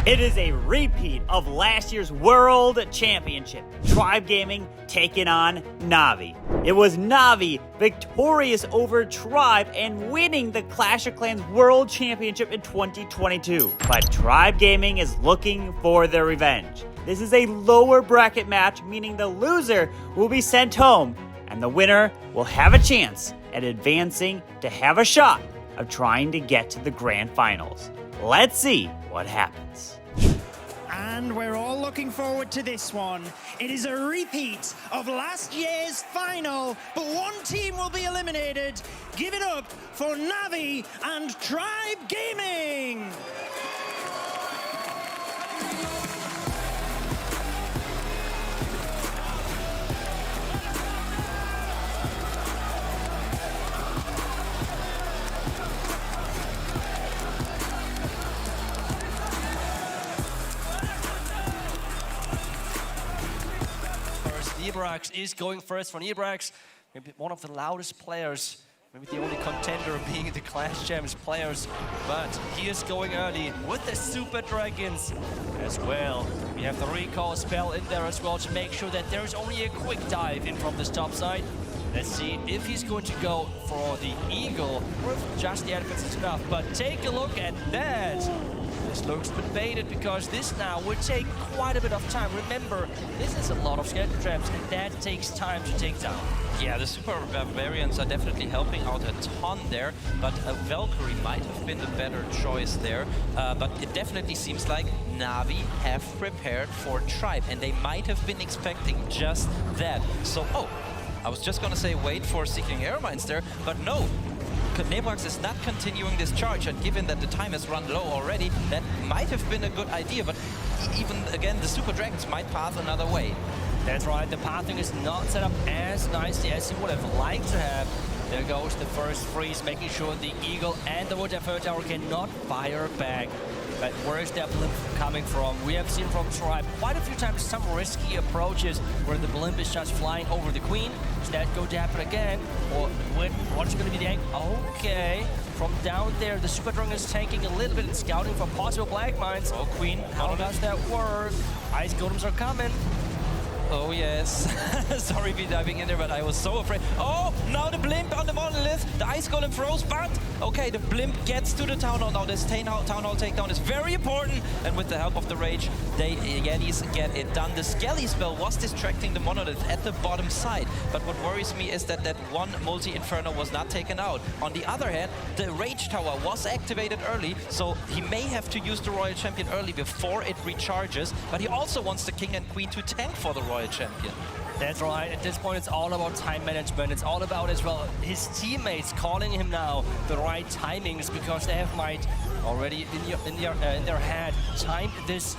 It is a repeat of last year's World Championship. Tribe Gaming taking on Navi. It was Navi victorious over Tribe and winning the Clash of Clans World Championship in 2022. But Tribe Gaming is looking for their revenge. This is a lower bracket match, meaning the loser will be sent home and the winner will have a chance at advancing to have a shot of trying to get to the grand finals. Let's see what happens. And we're all looking forward to this one. It is a repeat of last year's final, but one team will be eliminated. Give it up for Navi and Tribe Gaming. Nebrax is going first for Nebrax, maybe one of the loudest players, maybe the only contender being the Clash Champs players, but he is going early with the Super Dragons as well. We have the recall spell in there as well to make sure that there is only a quick dive in from this top side. Let's see if he's going to go for the Eagle or if just the elephants is enough, but take a look at that. This looks baited because this now will take quite a bit of time. Remember, this is a lot of schedule traps and that takes time to take down. Yeah, the Super Barbarians are definitely helping out a ton there, but a Valkyrie might have been the better choice there. But it definitely seems like Navi have prepared for Tribe, and they might have been expecting just that. So, I was just gonna say wait for Seeking Airmines there, but no. Nebrax is not continuing this charge, and given that the time has run low already, that might have been a good idea, but even again, the Super Dragons might path another way. That's right, the pathing is not set up as nicely as he would have liked to have. There goes the first freeze, making sure the Eagle and the Wood Third Tower cannot fire back. But where is that blimp coming from? We have seen from Tribe quite a few times some risky approaches where the blimp is just flying over the Queen. Is that going to happen again? Or what's going to be the angle? Okay, from down there, the Super Dragon is tanking a little bit and scouting for possible black mines. Oh, Queen, how does that work? Ice Golems are coming. Oh yes, sorry be diving in there, but I was so afraid. Oh, now the blimp on the monolith, the Ice Golem froze, but okay, the blimp gets to the Town Hall now. This Town Hall takedown is very important, and with the help of the Rage, the Yetis get it done. The Skelly spell was distracting the monolith at the bottom side, but what worries me is that that one multi-inferno was not taken out. On the other hand, the Rage Tower was activated early, so he may have to use the Royal Champion early before it recharges, but he also wants the King and Queen to tank for the Royal Champion. That's right. At this point, it's all about time management. It's all about as well his teammates calling him now the right timings because they have might already in their head timed this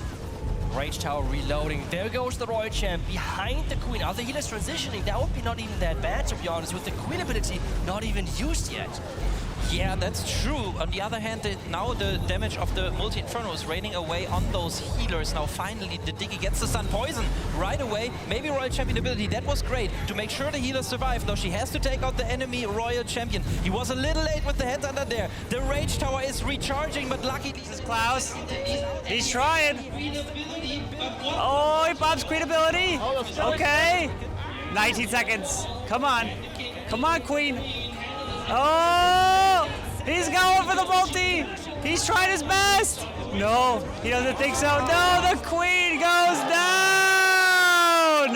Rage Tower reloading. There goes the Royal Champ behind the Queen. Are the healers transitioning? That would be not even that bad, to be honest, with the Queen ability not even used yet. Yeah, that's true. On the other hand, now the damage of the multi-inferno is raining away on those healers. Now finally the Diggy gets the stun poison right away. Maybe Royal Champion ability, that was great to make sure the healers survive, though she has to take out the enemy Royal Champion. He was a little late with the heads under there. The Rage Tower is recharging, but lucky this is Klaus. He's trying. Oh, he pops Queen ability. Okay. 19 seconds. Come on. Come on, Queen. Oh, he's going for the multi. He's trying his best. No, he doesn't think so. No, the Queen goes down.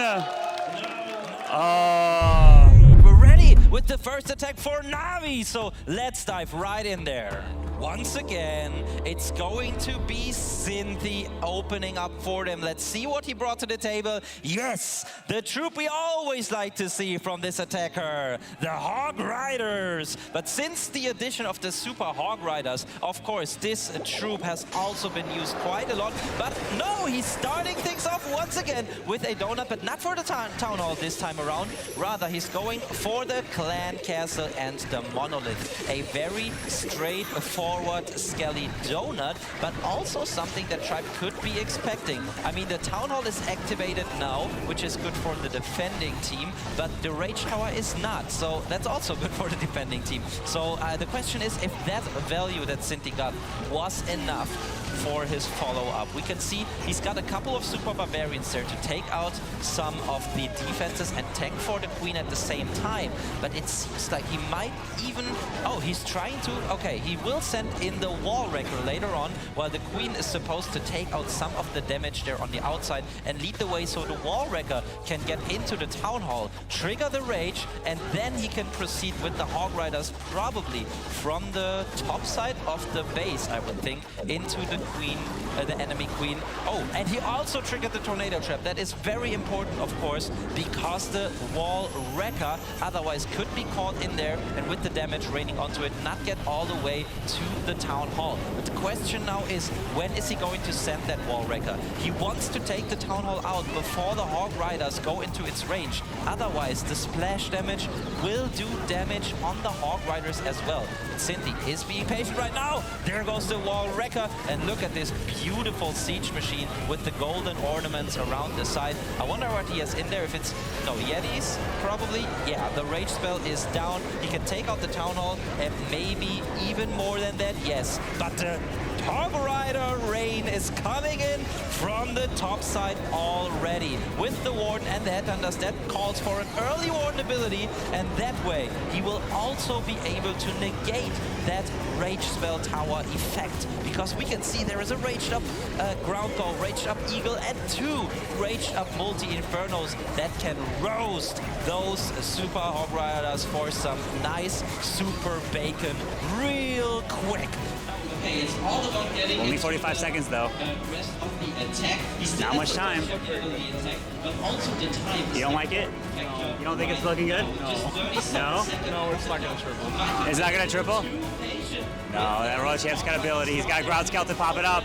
Oh. We're ready with the first attack for Navi, so let's dive right in there. Once again, it's going to be Synthe opening up for them. Let's see what he brought to the table. Yes, the troop we always like to see from this attacker, the Hog Riders. But since the addition of the Super Hog Riders, of course, this troop has also been used quite a lot. But no, he's starting things off once again with a donut, but not for the Town Hall this time around. Rather, he's going for the Clan Castle and the Monolith. A very straightforward Skelly donut, but also something that Tribe could be expecting. I mean, the Town Hall is activated now, which is good for the defending team, but the Rage Tower is not, so that's also good for the defending team. So the question is if that value that Synthe got was enough for his follow-up. We can see he's got a couple of Super Barbarians there to take out some of the defenses and tank for the Queen at the same time. But it seems like he might even... Oh, he's trying to... Okay, he will send in the Wall Wrecker later on, while the Queen is supposed to take out some of the damage there on the outside and lead the way so the Wall Wrecker can get into the Town Hall, trigger the Rage, and then he can proceed with the Hog Riders probably from the top side of the base, I would think, into the Queen, the enemy Queen. Oh, and he also triggered the Tornado Trap. That is very important, of course, because the Wall Wrecker otherwise could be caught in there and with the damage raining onto it, not get all the way to the Town Hall. But the question now is, when is he going to send that Wall Wrecker? He wants to take the Town Hall out before the Hog Riders go into its range. Otherwise, the splash damage will do damage on the Hog Riders as well. Synthe is being patient right now. There goes the Wall Wrecker, and look at this beautiful siege machine with the golden ornaments around the side. I wonder what he has in there. If it's no Yetis, probably. Yeah, the rage spell is down. He can take out the Town Hall and maybe even more than that. Yes, but the Hog Rider rain is coming in from the top side already with the Warden and the Headhunters. That calls for an early Warden ability, and that way he will also be able to negate that Rage Spell Tower effect, because we can see there is a Raged Up Ground Bow, Raged Up Eagle, and 2 Raged Up Multi-Infernos that can roast those Super Hog Riders for some nice Super Bacon real quick. Okay, it's all about getting only 45 seconds though. Rest of the attack. Not much time. But also the time. You don't like it? You don't think it's looking good? No? No, it's not gonna triple. It's not gonna triple? No, that Royal Champ's got ability. He's got Ground Scout to pop it up.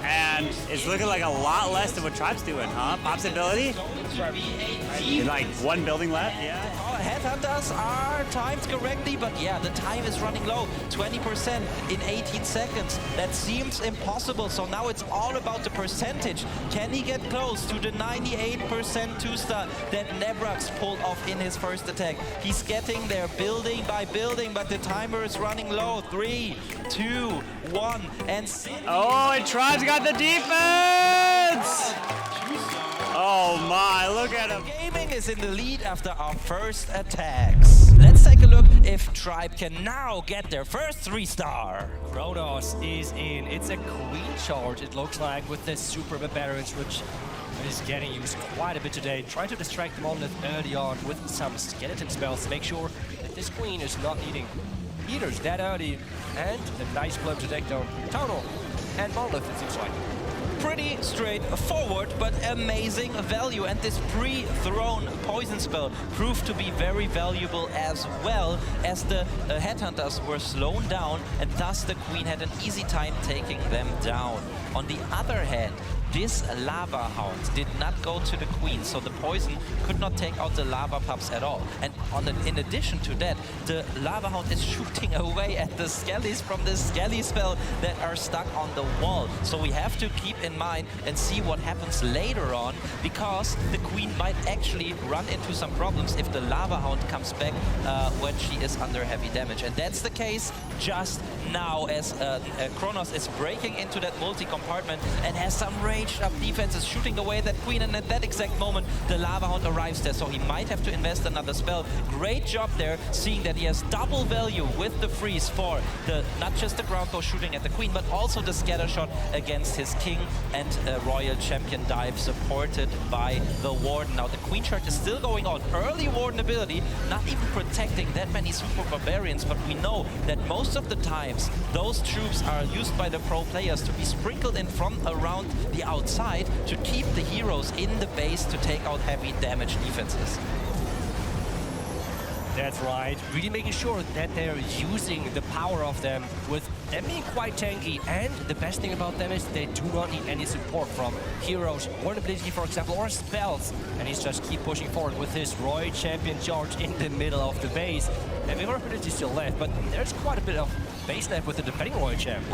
And it's looking like a lot less than what Tribe's doing, huh? Pop's ability? Like 1 building left, yeah. Headhunters are timed correctly, but yeah, the time is running low. 20% in 18 seconds. That seems impossible, so now it's all about the percentage. Can he get close to the 98% 2-star that Nebrax pulled off in his first attack? He's getting there building by building, but the timer is running low. 3, 2, 1, and... Oh, and Tribe's got the defense! Oh my, look at him. Gaming is in the lead after our first attacks. Let's take a look if Tribe can now get their first 3-star. Cronos is in. It's a Queen charge, it looks like, with the Super Barbarians, which is getting used quite a bit today. Trying to distract Monolith early on with some skeleton spells to make sure that this Queen is not needing healers that early. And a nice blow to take down Town Hall and Monolith, it seems like. Pretty straightforward, but amazing value. And this pre-thrown poison spell proved to be very valuable as well, as the Headhunters were slowed down, and thus the Queen had an easy time taking them down. On the other hand, this Lava Hound did not go to the Queen, so the poison could not take out the Lava Pups at all. And in addition to that, the Lava Hound is shooting away at the Skellies from the Skelly spell that are stuck on the wall. So we have to keep in mind and see what happens later on, because the Queen might actually run into some problems if the Lava Hound comes back when she is under heavy damage. And that's the case just now, as Cronos is breaking into that multi-compartment and has some raged up defenses shooting away that Queen, and at that exact moment the Lava Hound arrives there, so he might have to invest another spell. Great job there, seeing that he has double value with the freeze for the not just the ground bow shooting at the Queen, but also the scatter shot against his King and Royal Champion dive supported by the Warden. Now the Queen charge is still going on. Early Warden ability, not even protecting that many Super Barbarians, but we know that most of the times those troops are used by the pro players to be sprinkled in from around the outside to keep the heroes in the base to take out heavy damage defenses. That's right. Really making sure that they're using the power of them, with them being quite tanky. And the best thing about them is they do not need any support from heroes, or ability, for example, or spells. And he's just keep pushing forward with his Royal Champion charge in the middle of the base. And the ability is still left, but there's quite a bit of base left with the defending Royal Champ.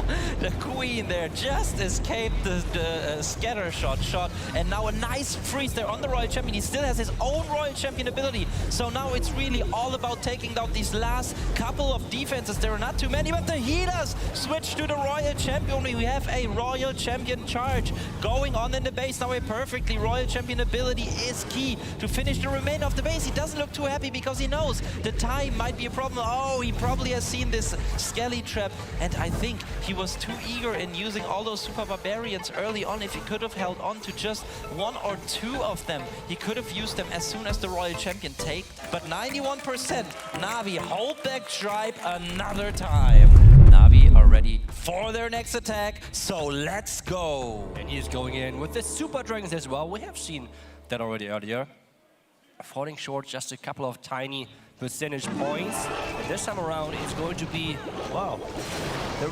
The Queen there just escaped the scatter shot, and now a nice freeze there on the Royal Champion. He still has his own Royal Champion ability, so now it's really all about taking down these last couple of defenses. There are not too many, but the healers switch to the Royal Champion. We have a Royal Champion charge going on in the base now. A perfectly Royal Champion ability is key to finish the remainder of the base. He doesn't look too happy because he knows the time might be a problem. Oh, he probably has seen this Skelly trap, and I think he was too eager in using all those Super Barbarians early on. If he could have held on to just one or two of them, he could have used them as soon as the Royal Champion take. But 91%, Navi hold back Tribe another time. Navi are ready for their next attack, so let's go. And he is going in with the Super Dragons as well. We have seen that already earlier. Falling short just a couple of tiny percentage points. And this time around, it's going to be, wow, a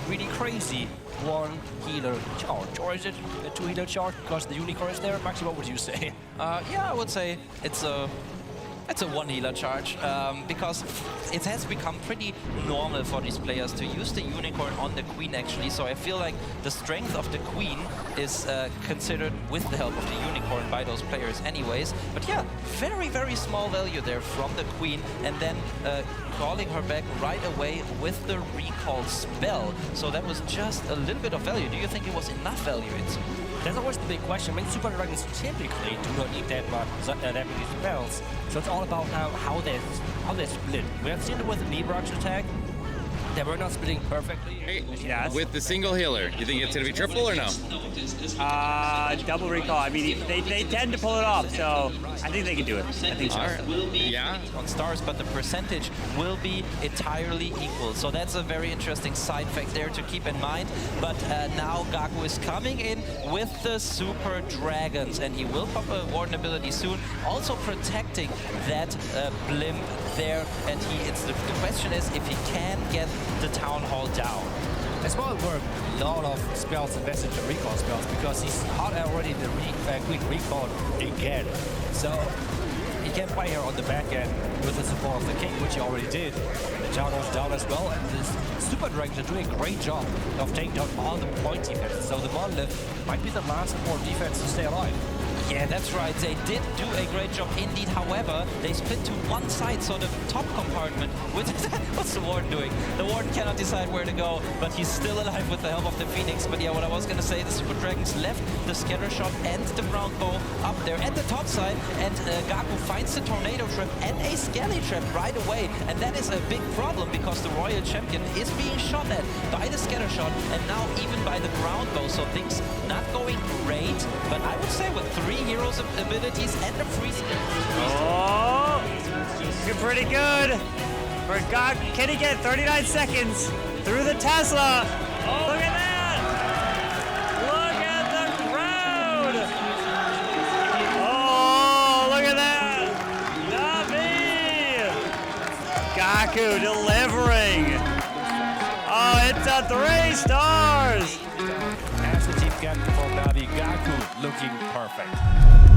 really crazy one healer charge. Or is it a two healer charge because the unicorn is there? Maxi, what would you say? Yeah, I would say it's a one healer charge, because it has become pretty normal for these players to use the unicorn on the Queen actually, so I feel like the strength of the Queen is considered with the help of the unicorn by those players anyways. But yeah, very small value there from the Queen, and then calling her back right away with the recall spell. So that was just a little bit of value. Do you think it was enough value? That's always the big question. I mean, Super Dragons typically do not need that many spells, so it's all about how they split. We have seen it with the Nebrax attack. They were not splitting perfectly. Hey, Yes. with the single healer, you think it's going to be triple or no? Double recall. I mean, they tend to pull it off, so I think they can do it. I think so. All right. Yeah. On stars, but the percentage will be entirely equal. So that's a very interesting side fact there to keep in mind. But now GAKU is coming in with the Super Dragons, and he will pop a Warden ability soon, also protecting that blimp there. And the question is if he can get the Town Hall down. As well, were a lot of spells invested in recall spells because he's already the Queen recalled again. So he can play here on the back end with the support of the King, which he already did. The Town Hall's down as well, and the Super Dragons are doing a great job of taking down all the point defense. So the Monolith might be the last support defense to stay alive. Yeah, that's right. They did do a great job indeed. However, they split to one side, so the top compartment with what's the Warden doing? The Warden cannot decide where to go, but he's still alive with the help of the Phoenix. But yeah, what I was gonna say, the Super Dragons left the scatter shot and the brown bow up there at the top side, and GAKU finds the tornado trap and a Skelly trap right away, and that is a big problem because the Royal Champion is being shot at by the scatter shot and now even by the ground bow. So things not going great, but I would say with 3 heroes' abilities and the freeze. Oh, you're pretty good. For GAKU, can he get 39 seconds through the Tesla? Oh, look at that! Look at the crowd! Oh, look at that! Navi! GAKU delivering. Oh, it's a 3 stars. As the team captain for Navi, GAKU looking perfect.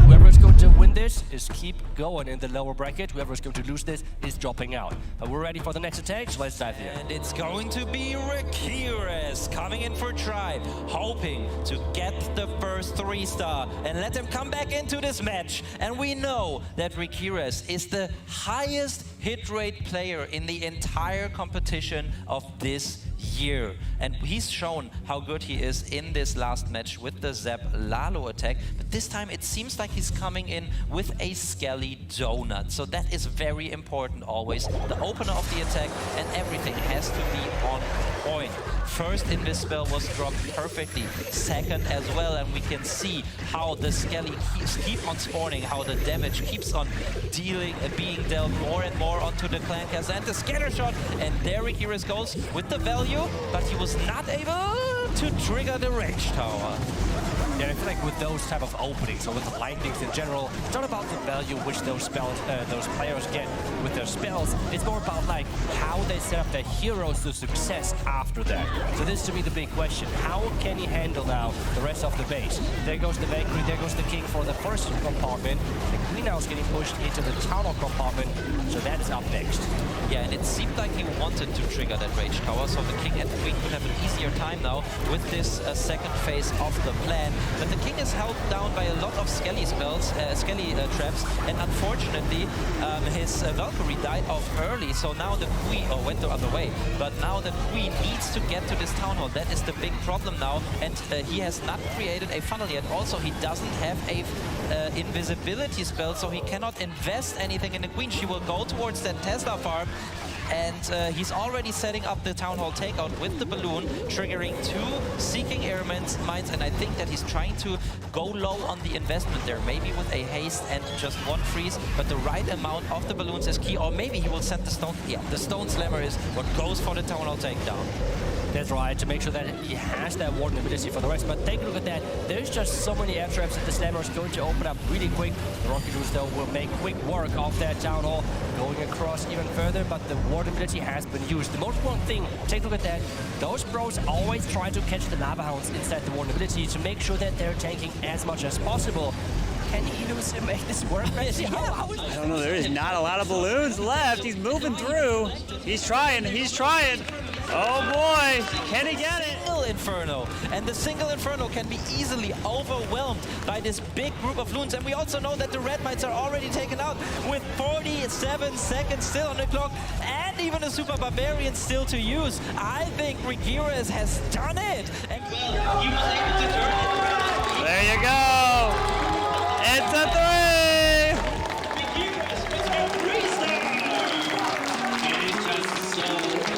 Whoever is going to win this is keep going in the lower bracket. Whoever is going to lose this is dropping out. But we're ready for the next attack, so let's dive in. And it's going to be Riqirez coming in for Tribe, hoping to get the first 3-star and let them come back into this match. And we know that Riqirez is the highest hit rate player in the entire competition of this year. And he's shown how good he is in this last match with the Zap LALO attack. But this time it seems like he's coming in with a Skelly donut. So that is very important always. The opener of the attack and everything has to be on point. First invis spell was dropped perfectly. Second as well, and we can see how the Skelly keep on spawning, how the damage keeps on being dealt more and more onto the clankers and the scatter shot. And there Riqirez goes with the value, but he was not able to trigger the rage tower. Yeah, I feel like with those type of openings, or with the lightnings in general, it's not about the value which those spells, those players get with their spells. It's more about like how they set up their heroes to success after that. So this is to me the big question. How can he handle now the rest of the base? There goes the Valkyrie, there goes the King for the first compartment. The Queen now is getting pushed into the Town Hall compartment, so that's up next. Yeah, and it seemed like he wanted to trigger that Rage Tower, so the King and the Queen would have an easier time now with this second phase of the plan. But the King is held down by a lot of Skelly spells, Skelly traps, and unfortunately his Valkyrie died off early, so now the Queen, went the other way, but now the Queen needs to get to this Town Hall. That is the big problem now, and he has not created a funnel yet. Also, he doesn't have a invisibility spell, so he cannot invest anything in the Queen. She will go towards that Tesla farm, and he's already setting up the Town Hall takeout with the balloon, triggering 2 Seeking Airmines, and I think that he's trying to go low on the investment there, maybe with a haste and just 1 freeze, but the right amount of the balloons is key, or maybe he will send the stone. Yeah, the Stone Slammer is what goes for the Town Hall takedown. That's right, to make sure that he has that warden ability for the rest. But take a look at that. There's just so many air traps that the Slammer is going to open up really quick. The Rocket Boost, though, will make quick work of that Town Hall, going across even further, but the warden ability has been used. The most important thing, take a look at that. Those pros always try to catch the Lava Hounds inside the warden ability to make sure that they're tanking as much as possible. Can he use and make this work? I don't know, there is not a lot of balloons left. He's moving through. He's trying, he's trying. Oh boy, can he get it? Single Inferno, and the single Inferno can be easily overwhelmed by this big group of loons, and we also know that the Red Mites are already taken out with 47 seconds still on the clock, and even a Super Barbarian still to use. I think Riqirez has done it, and he was able to turn it around. There you go. It's a 3.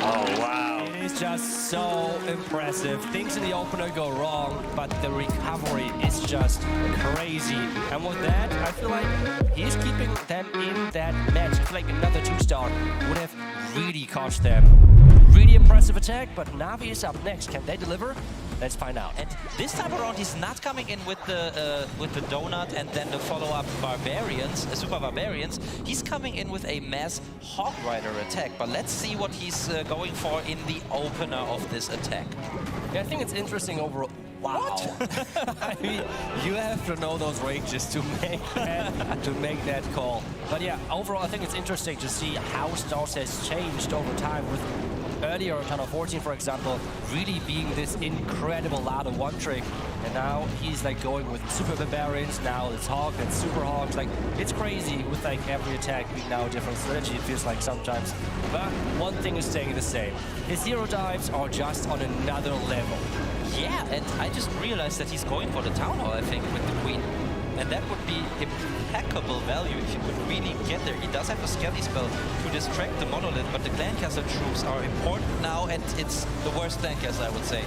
Oh wow. It's just so impressive. Things in the opener go wrong, but the recovery is just crazy. And with that, I feel like he's keeping them in that match. I feel like another 2-star would have really cost them. Really impressive attack, but Navi is up next. Can they deliver? Let's find out. And this time around, he's not coming in with the donut and then the follow-up Barbarians, Super Barbarians. He's coming in with a mass Hog Rider attack. But let's see what he's going for in the opener of this attack. Yeah, I think it's interesting overall. Wow. I mean, you have to know those ranges to make that call. But yeah, overall, I think it's interesting to see how Stars has changed over time with earlier on Channel 14, for example, really being this incredible LALO one-trick. And now he's like going with Super Barbarians, now it's Hog, and Super Hogs. Like, it's crazy with like every attack being now a different strategy, it feels like sometimes. But one thing is staying the same. His hero dives are just on another level. Yeah, and I just realized that he's going for the Town Hall, I think, with the Queen. And that would be impeccable value if he could really get there. He does have a Skelly spell to distract the Monolith, but the Clancaster troops are important now, and it's the worst Clancaster, I would say.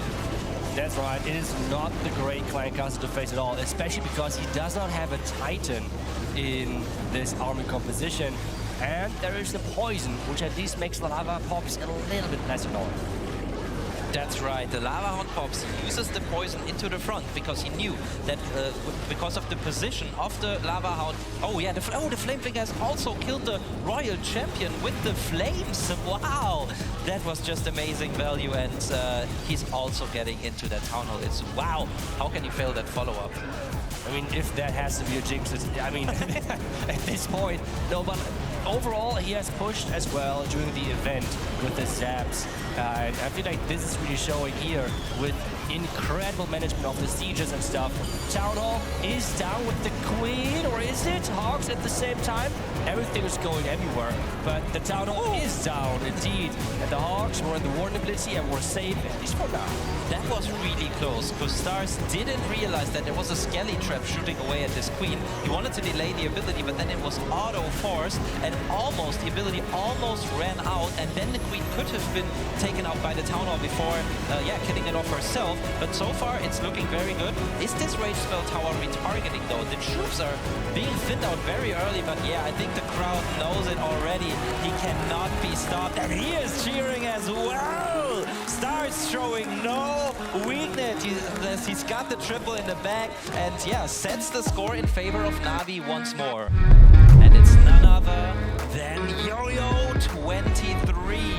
That's right, it is not the great Clancaster to face at all, especially because he does not have a Titan in this army composition. And there is the poison, which at least makes the Lava Pops a little bit less annoying. That's right, the Lava Hound Pops uses the poison into the front because he knew that because of the position of the Lava Hound. Oh yeah, the Flameflinger has also killed the Royal Champion with the flames. Wow, that was just amazing value, and he's also getting into that Town Hall. It's wow, how can you fail that follow-up? I mean, if that has to be a jinx, I mean, at this point, no, but overall, he has pushed as well during the event with the zaps. And I feel like this is really showing here with incredible management of the sieges and stuff. Town Hall is down with the Queen, or is it? Hogs at the same time? Everything is going everywhere, but the Town Hall is down, indeed. And the Hogs were in the warden ability and were safe, at least for now. That was really close, because Stars didn't realize that there was a Skelly trap shooting away at this Queen. He wanted to delay the ability, but then it was auto-forced, and almost, the ability almost ran out, and then the Queen could have been taken out by the Town Hall before, killing it off herself. But so far, it's looking very good. Is this Rage Spell Tower retargeting, though? The troops are being thinned out very early, but yeah, I think the crowd knows it already. He cannot be stopped, and he is cheering as well. starts showing no weakness. He's got the triple in the back and yeah, sets the score in favor of Navi once more. And it's none other than Yo-Yo 23.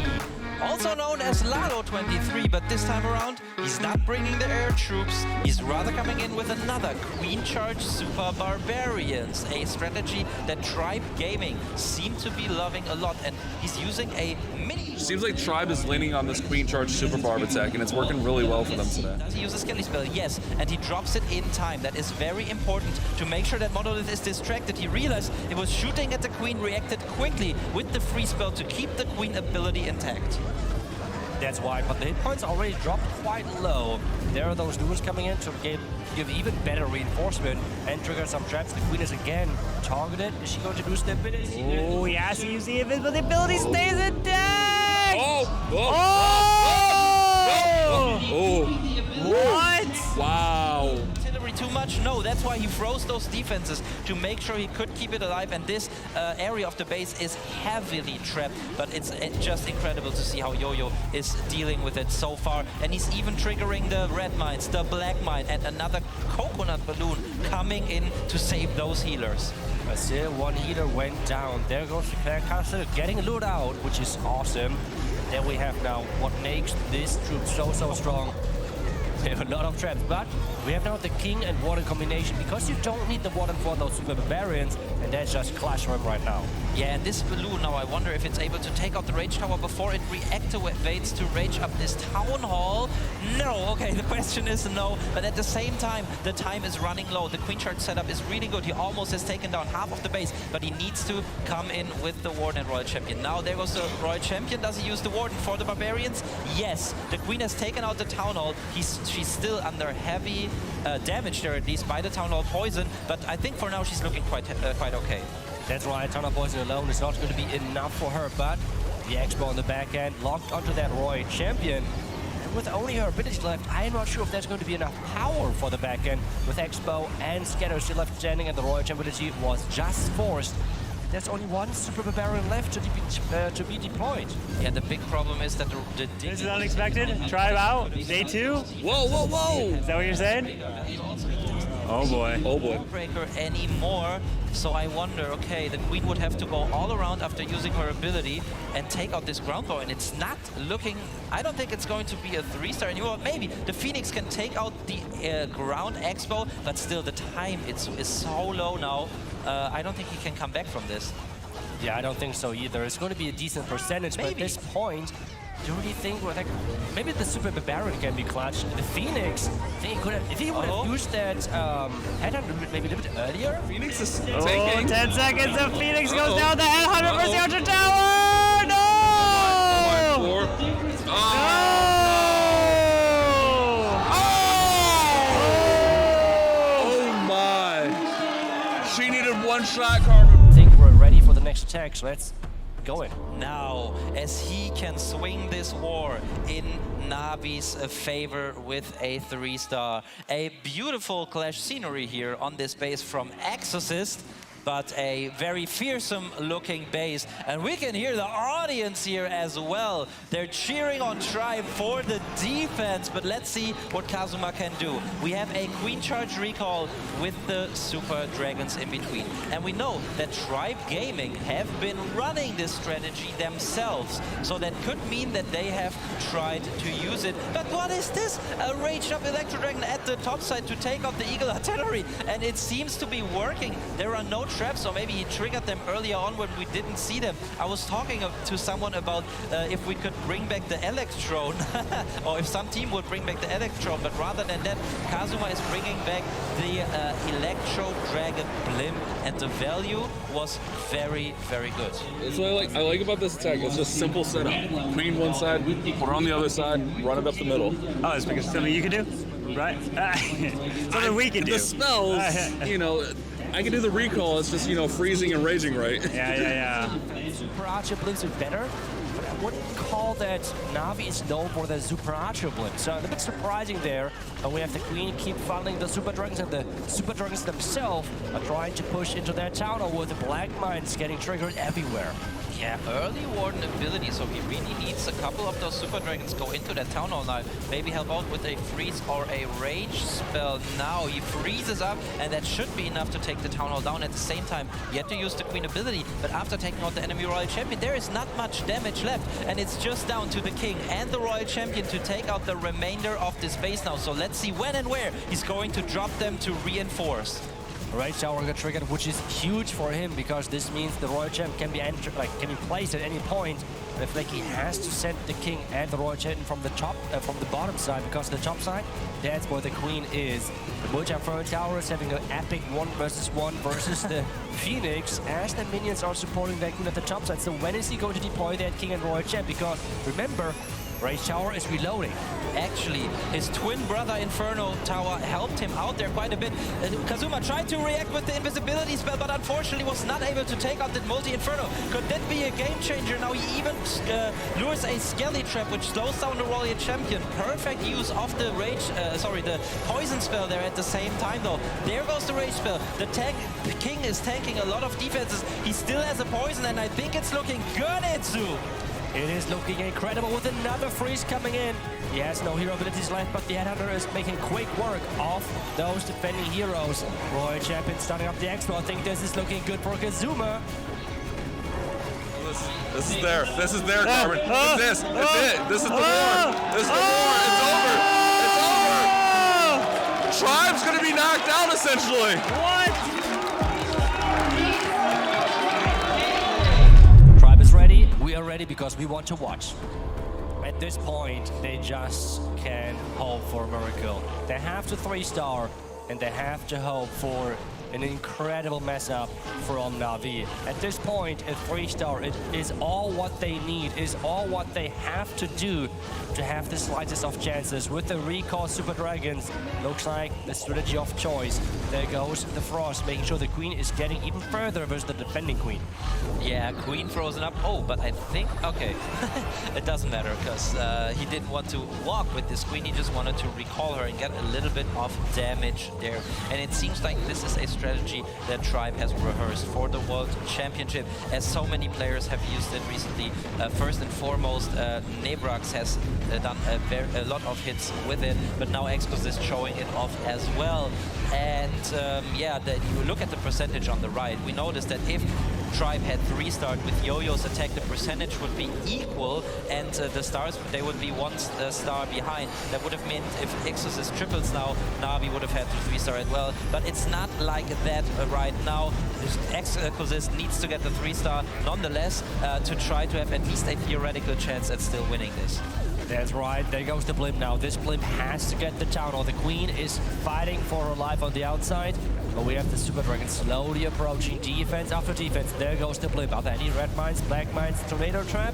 Also known as LALO 23, but this time around, he's not bringing the air troops. He's rather coming in with another Queen Charge Super Barbarians, a strategy that Tribe Gaming seem to be loving a lot, and he's using a mini... Seems like Tribe is leaning on this Queen Charge Super Barb attack, and it's working really well for them today. Does he use a Skelly spell? Yes, and he drops it in time. That is very important to make sure that Monolith is distracted. He realized it was shooting at the Queen, reacted quickly with the free spell to keep the Queen ability intact. That's why, but the hit points already dropped quite low. There are those duels coming in to give even better reinforcement and trigger some traps. The Queen is again targeted. Is she going to use the ability? Oh, yes, you see if the ability stays intact! What? Wow. Artillery too much? No, that's why he froze those defenses to make sure he could keep it alive, and this area of the base is heavily trapped, but it's just incredible to see how Yo-Yo is dealing with it so far, and he's even triggering the red mines, the black mine, and another coconut balloon coming in to save those healers. But still, one healer went down. There goes the Clan Castle getting lured out, which is awesome. There we have now what makes this troop so strong. We have a lot of traps, but we have now the King and Warden combination, because you don't need the Warden for those Super Barbarians, and that's just clash for him right now. Yeah, and this balloon now, I wonder if it's able to take out the Rage Tower before it reactivates to rage up this Town Hall. No, okay, the question is no, but at the same time, the time is running low. The Queen Charge setup is really good. He almost has taken down half of the base, but he needs to come in with the Warden and Royal Champion. Now there goes the Royal Champion. Does he use the Warden for the Barbarians? Yes, the Queen has taken out the Town Hall. She's still under heavy damage there, at least by the Town Hall poison, but I think for now she's looking quite okay. That's right, Town Hall poison alone is not going to be enough for her, but the Expo on the back end locked onto that Royal Champion. And with only her ability left, I'm not sure if there's going to be enough power for the back end. With Expo and Scatter still left standing, and the Royal Champion ability was just forced. There's only one Super Barbarian left to be deployed. Yeah, the big problem is that This is unexpected. Tribe out. Day 2. Whoa. Is that what you're saying? Oh boy. Oh boy. Breaker anymore. So I wonder, okay, the Queen would have to go all around after using her ability and take out this ground power, and it's not looking, I don't think it's going to be a 3-star anymore. Maybe the Phoenix can take out the ground Expo, but still the time is so low now. I don't think he can come back from this. Yeah, I don't think so either. It's going to be a decent percentage, but at this point, do you really think maybe the Super Barbarian can be clutched? The Phoenix, I think he could have, if he would have used that headhunt maybe a little bit earlier. Phoenix is Oh, taking. 10 seconds. The Phoenix goes down the head. 100% the tower. No! Oh my! She needed one shot, Carbon. I think we're ready for the next attack, so let's go in. Now, as he can swing this war in Navi's favor with a 3-star. A beautiful clash scenery here on this base from Excosist, but a very fearsome looking base. And we can hear the audience here as well. They're cheering on Tribe for the defense, but let's see what Kazuma can do. We have a Queen Charge recall with the Super Dragons in between. And we know that Tribe Gaming have been running this strategy themselves. So that could mean that they have tried to use it. But what is this? A raged up Electro Dragon at the top side to take out the Eagle Artillery. And it seems to be working. There are no traps, or maybe he triggered them earlier on when we didn't see them. I was talking to someone about if we could bring back the Electron, or if some team would bring back the Electron, but rather than that, Kazuma is bringing back the Electro Dragon Blimp, and the value was very, very good. That's what I like about this attack. It's just simple setup. Queen one side, put her on the other side, run it up the middle. Oh, it's because something you can do, right? Something we can do. The spells, you know, I can do the recall. It's just, you know, freezing and raging right. Yeah. Super Archer Blimps are better, but I wouldn't call that Navi is known for the Super Archer Blimp. So a bit surprising there. And we have the Queen keep funneling the Super Dragons, and the Super Dragons themselves are trying to push into their town, or with the Black Mines getting triggered everywhere. Yeah, early Warden ability, so he really needs a couple of those Super Dragons go into that Town Hall now. Maybe help out with a freeze or a rage spell now. He freezes up, and that should be enough to take the Town Hall down. At the same time, you have to use the Queen ability, but after taking out the enemy Royal Champion, there is not much damage left, and it's just down to the King and the Royal Champion to take out the remainder of this base now. So let's see when and where he's going to drop them to reinforce. Rage Tower got triggered, which is huge for him because this means the Royal Champ can be can be placed at any point. And if like he has to send the King and the Royal Champion from the top, from the bottom side, because the top side, that's where the Queen is. The Multi-Fur Tower is having an epic 1v1 versus the Phoenix, as the minions are supporting that Queen at the top side. So when is he going to deploy that King and Royal Champ? Because remember, Rage Tower is reloading. Actually, his twin brother Inferno Tower helped him out there quite a bit. Kazuma tried to react with the invisibility spell, but unfortunately was not able to take out the multi-Inferno. Could that be a game changer? Now he even lures a Skelly trap, which slows down the Royal Champion. Perfect use of the rage, the poison spell there at the same time though. There goes the rage spell. The King is tanking a lot of defenses. He still has a poison, and I think it's looking good, Itsu. It is looking incredible with another freeze coming in. He has no hero abilities left, but the Headhunter is making quick work of those defending heroes. Royal Champion starting up the Expo. I think this is looking good for Kazuma. This is there. This is there, Carbon. It's it. This is the war. This is the war. It's over. It's over. Tribe's gonna be knocked out essentially. What? Tribe is ready. We are ready because we want to watch. At this point, they just can't hope for a miracle. They have to 3-star, and they have to hope for an incredible mess up from Navi. At this point, a 3-star, it is all what they need, is all what they have to do to have the slightest of chances. With the recall Super Dragons, looks like the strategy of choice. There goes the Frost, making sure the Queen is getting even further versus the defending Queen. Yeah, Queen frozen up. Oh, but I think, okay, it doesn't matter because he didn't want to walk with this Queen. He just wanted to recall her and get a little bit of damage there. And it seems like this is a strategy that Tribe has rehearsed for the World Championship, as so many players have used it recently. First and foremost, Nebrax has done a lot of hits with it, but now Excosist showing it off as well. And yeah, you look at the percentage on the right, we noticed that if Tribe had 3-starred with Yo-Yo's attack, the percentage would be equal, and the stars, they would be 1 star behind. That would have meant if Exorcist triples now, Navi would have had to 3-star as well. But it's not like that right now. Excosist needs to get the 3-star nonetheless to try to have at least a theoretical chance at still winning this. That's right, there goes the blimp now. This blimp has to get the Town Hall. The Queen is fighting for her life on the outside, but we have the Super Dragon slowly approaching defense after defense. There goes the blimp. Are there any red mines, black mines, tornado trap?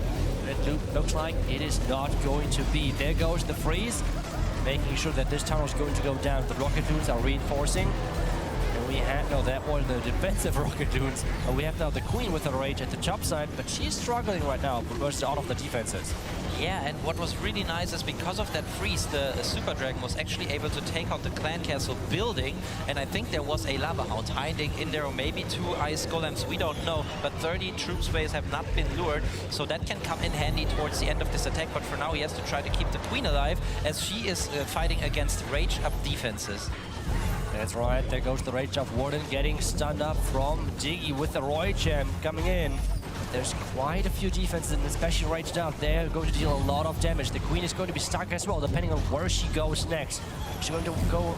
It looks like it is not going to be. There goes the freeze, making sure that this tunnel is going to go down. The rocket dunes are reinforcing. And we have, no, that one, the defensive rocket dunes. And we have now the Queen with her rage at the top side, but she's struggling right now versus all of the defenses. Yeah, and what was really nice is because of that freeze, the Super Dragon was actually able to take out the Clan Castle building, and I think there was a Lava Hound hiding in there, or maybe 2 Ice Golems, we don't know, but 30 troop space have not been lured, so that can come in handy towards the end of this attack, but for now he has to try to keep the Queen alive, as she is fighting against rage-up defenses. That's right, there goes the Rage of Warden getting stunned up from Diggy with the Roy Champ coming in. There's quite a few defenses, and especially Raged Out. They're going to deal a lot of damage. The Queen is going to be stuck as well, depending on where she goes next. She's going to go...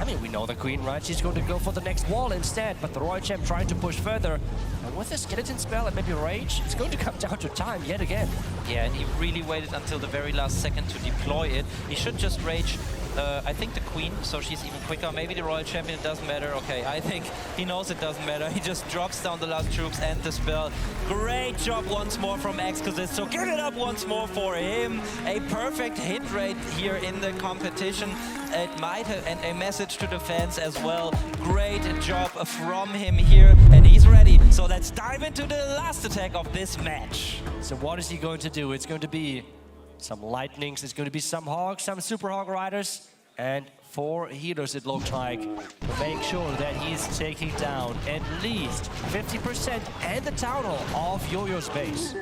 I mean, we know the Queen, right? She's going to go for the next wall instead, but the Royal Champ trying to push further. And with the Skeleton spell and maybe Rage, it's going to come down to time yet again. Yeah, and he really waited until the very last second to deploy it. He should just Rage... I think the Queen, so she's even quicker. Maybe the Royal Champion, it doesn't matter. Okay, I think he knows it doesn't matter. He just drops down the last troops and the spell. Great job once more from Excosist, so give it up once more for him. A perfect hit rate here in the competition. It might have, and a message to the fans as well. Great job from him here, and he's ready. So let's dive into the last attack of this match. So what is he going to do? It's going to be some lightnings, it's going to be some hogs, some super hog riders, and 4 healers, it looked like, to make sure that he's taking down at least 50% and the Town Hall of Yo-Yo's base.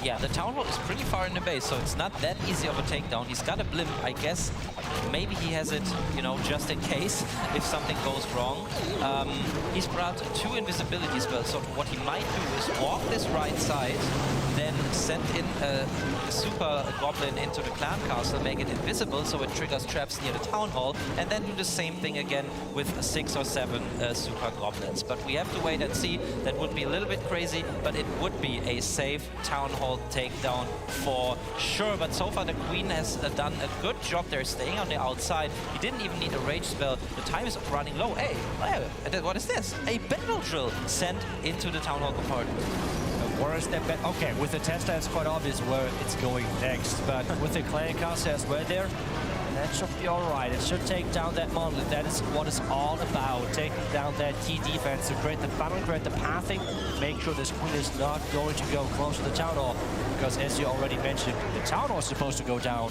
Yeah, the Town Hall is pretty far in the base, so it's not that easy of a takedown. He's got a blimp, I guess. Maybe he has it, you know, just in case if something goes wrong. He's brought 2 invisibility spells, so what he might do is walk this right side, then send in a super goblin into the clan castle, make it invisible so it triggers traps near the Town Hall, and then do the same thing again with 6 or 7 super goblins. But we have to wait and see. That would be a little bit crazy, but it would be a safe Town Hall takedown for sure. But so far the Queen has done a good job there, staying on the outside. He didn't even need a rage spell. The time is running low. Hey, what is this? A battle drill sent into the Town Hall compartment. Where is that? Okay, with the Tesla, it's quite obvious where it's going next. But with the clan castle as well there, that should be all right. It should take down that monolith. That is what it's all about. Taking down that key defense to create the funnel, create the pathing, make sure this Queen is not going to go close to the Town Hall. Because as you already mentioned, the Town Hall is supposed to go down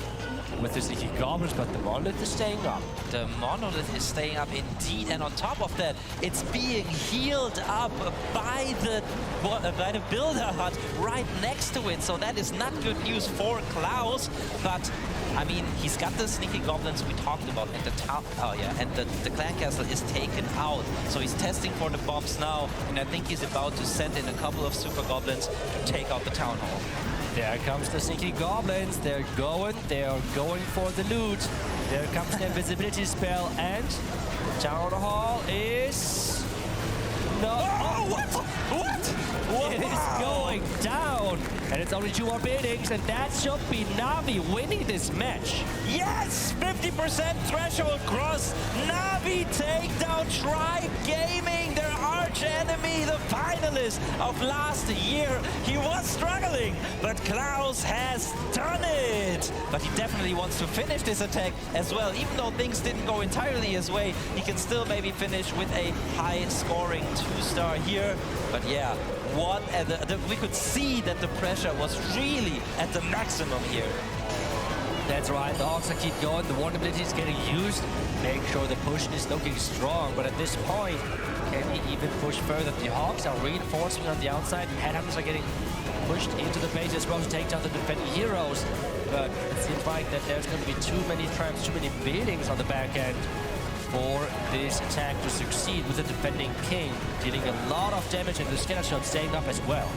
with the sneaky goblins, but the monolith is staying up. The monolith is staying up indeed, and on top of that, it's being healed up by the builder hut right next to it. So that is not good news for Klaus, but I mean, he's got the sneaky goblins we talked about, and the clan castle is taken out. So he's testing for the bombs now, and I think he's about to send in a couple of super goblins to take out the Town Hall. There comes the sneaky goblins. They're going for the loot. There comes the invisibility spell, and the Town Hall is Oh, what? It is going down, and it's only 2 more buildings, and that should be Navi winning this match. Yes, 50% threshold cross. Navi take down Tribe Gaming, their arch enemy, the finalist of last year. He was struggling, but Klaus has done it. But he definitely wants to finish this attack as well. Even though things didn't go entirely his way, he can still maybe finish with a high-scoring 2-star here. But yeah, we could see that the pressure was really at the maximum here. That's right, the Hogs keep going, the vulnerability is getting used. Make sure the push is looking strong, but at this point, can he even push further? The Hogs are reinforcing on the outside, headhunters are getting pushed into the base as well to take down the defending heroes. But it seems like that there's going to be too many traps, too many buildings on the back end for this attack to succeed with the defending king, dealing a lot of damage and the skeleton staying up as well.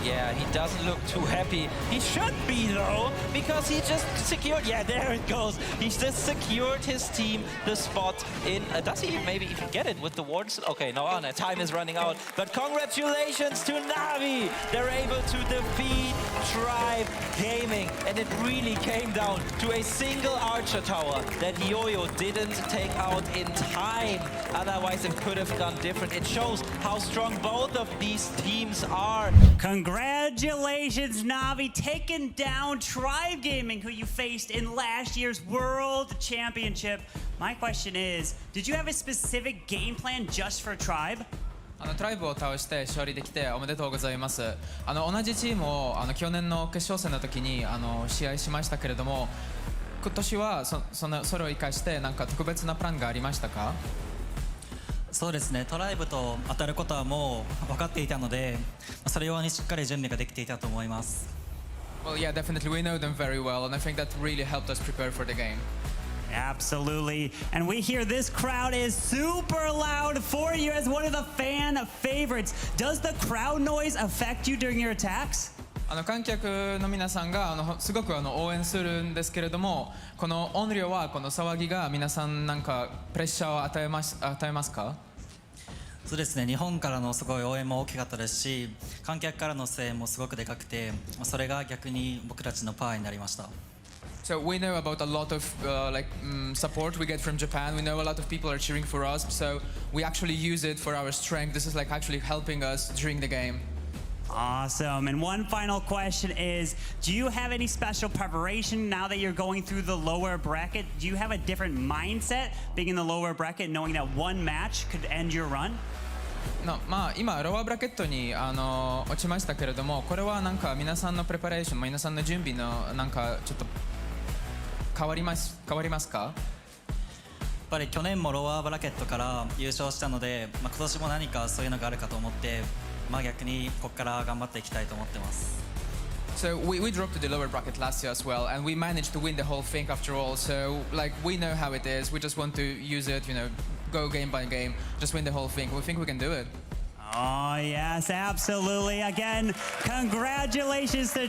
Yeah, he doesn't look too happy. He should be, though, because he just secured... Yeah, there it goes. He's just secured his team the spot in... does he maybe even get it with the wards? Okay, no, time is running out. But congratulations to Navi! They're able to defeat Tribe Gaming. And it really came down to a single archer tower that Yo-Yo didn't take out in time. Otherwise, it could have gone different. It shows how strong both of these teams are. Congratulations, Navi, taking down Tribe Gaming, who you faced in last year's World Championship. My question is, did you have a specific game plan just for Tribe? トライブを倒して勝利できておめでとうございます。同じチームを去年の決勝戦の時に試合しましたけれども、今年はそれを生かして何か特別なプランがありましたか？そうですね、トライブと当たることはもう分かっていたので、それ用にしっかり準備ができていたと思います。Well, yeah, definitely we know them very well, and I think that really helped us prepare for the game. Absolutely. And we hear this crowd is super loud for you as one of the fan favorites. Does the crowd noise affect you during your attacks? 観客の皆さんがすごく応援するんですけれども、この音量はこの騒ぎが皆さんなんかプレッシャーを与えますか？そうですね、日本からのすごい応援も大きかったですし、観客からの声援もすごくでかくて、それが逆に僕たちのパワーになりました。So we know about a lot of support we get from Japan. We know a lot of people are cheering for us, so we actually use it for our strength. This is like actually helping us during the game. Awesome. And one final question is, do you have any special preparation now that you're going through the lower bracket? Do you have a different mindset being in the lower bracket, knowing that one match could end your run? 今ロワーブラケットに落ちましたけれども、これはなんか皆さんのプレパレーション、皆さんの準備のなんかちょっと変わりますか？ぱり去年もローアーブラケットから優勝したので、今年も何かそういうのがあるかと思って、逆にここから頑張っていきたいと思ってます。So we dropped to the lower bracket last year as well, and we managed to win the whole thing after all. So like we know how it is. We just want to use it, go game by game, just win the whole thing. We think we can do it. Oh, yes, absolutely. Again, congratulations to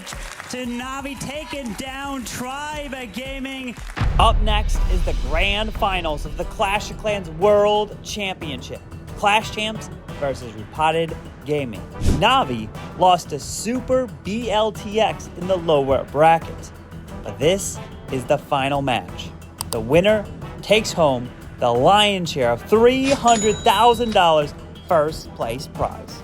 Navi taking down Tribe Gaming. Up next is the grand finals of the Clash of Clans World Championship. Clash Champs versus Repotted Gaming. Navi lost to Super BLTX in the lower bracket. But this is the final match. The winner takes home the lion's share of $300,000 first place prize.